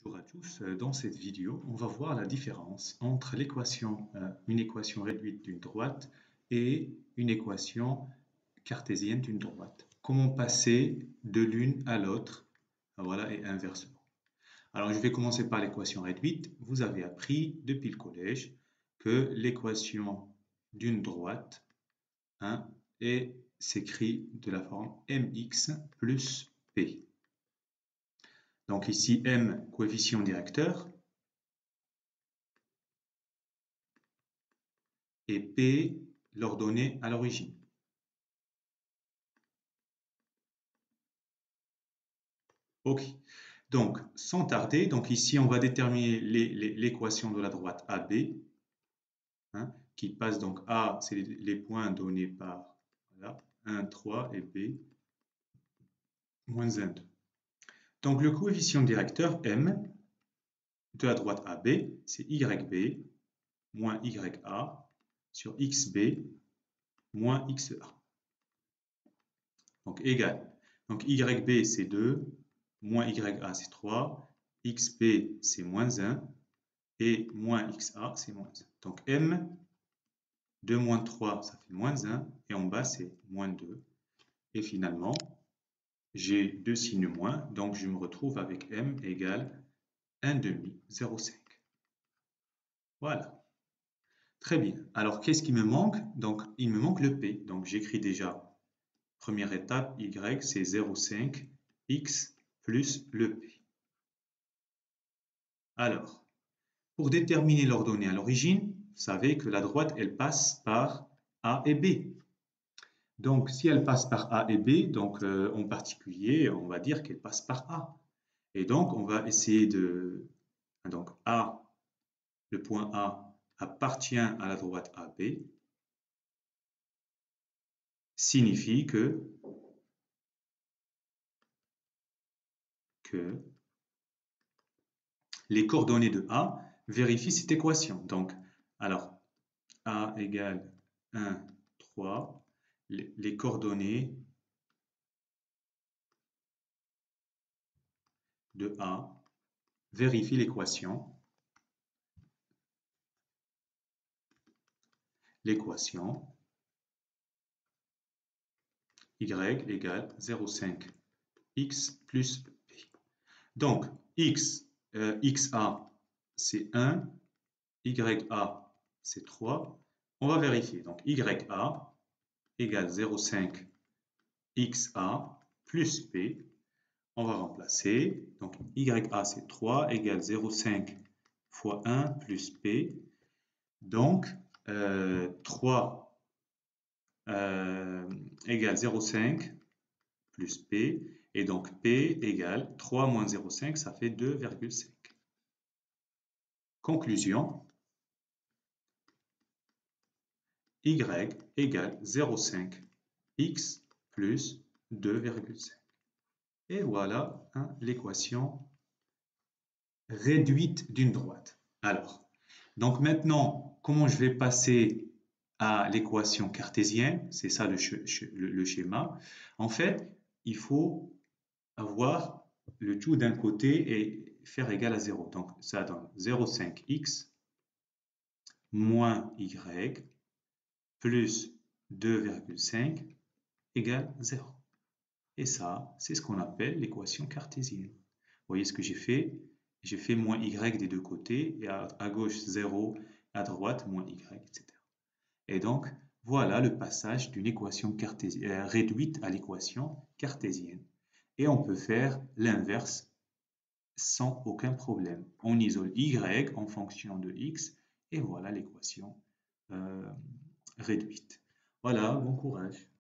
Bonjour à tous, dans cette vidéo, on va voir la différence entre une équation réduite d'une droite et une équation cartésienne d'une droite. Comment passer de l'une à l'autre, voilà, et inversement. Alors je vais commencer par l'équation réduite. Vous avez appris depuis le collège que l'équation d'une droite s'écrit de la forme mx plus p. Donc ici, m, coefficient directeur, et p, l'ordonnée à l'origine. Ok, donc sans tarder, donc ici on va déterminer l'équation de la droite AB, qui passe donc A, c'est les points donnés par voilà, 1, 3 et B, moins 1, 2. Donc le coefficient directeur M de la droite AB, c'est YB moins YA sur XB moins XA. Donc égal. Donc YB c'est 2, moins YA c'est 3, XB c'est moins 1 et moins XA c'est moins 1. Donc M, 2 moins 3 ça fait moins 1 et en bas c'est moins 2. Et finalement, j'ai deux signes moins, donc je me retrouve avec M égale 1 demi, 0,5. Voilà. Très bien. Alors qu'est-ce qui me manque? Donc il me manque le P. Donc j'écris déjà. Première étape, Y, c'est 0,5, X plus le P. Alors, pour déterminer l'ordonnée à l'origine, vous savez que la droite, elle passe par A et B. Donc, si elle passe par A et B, donc en particulier, on va dire qu'elle passe par A. Et donc, on va essayer de... Donc, A, le point A, appartient à la droite AB, signifie que les coordonnées de A vérifient cette équation. Donc, alors, A égale 1, 3, les coordonnées de A vérifient l'équation. L'équation Y égale 0,5 X plus P. Donc, XA, c'est 1, YA, c'est 3. On va vérifier. Donc, YA égale 0,5 XA plus P. On va remplacer. Donc, YA, c'est 3 égale 0,5 fois 1 plus P. Donc, 3 égale 0,5 plus P. Et donc, P égale 3 moins 0,5, ça fait 2,5. Conclusion. Y égale 0,5 X plus 2,5. Et voilà l'équation réduite d'une droite. Alors, donc maintenant, comment je vais passer à l'équation cartésienne? C'est ça le schéma. En fait, il faut avoir le tout d'un côté et faire égal à 0. Donc, ça donne 0,5x moins y plus 2,5 égale 0. Et ça, c'est ce qu'on appelle l'équation cartésienne. Vous voyez ce que j'ai fait? J'ai fait moins y des deux côtés, et à gauche 0, à droite moins y, etc. Et donc, voilà le passage d'une équation réduite à l'équation cartésienne. Et on peut faire l'inverse sans aucun problème. On isole y en fonction de x, et voilà l'équation réduite. Voilà, bon courage.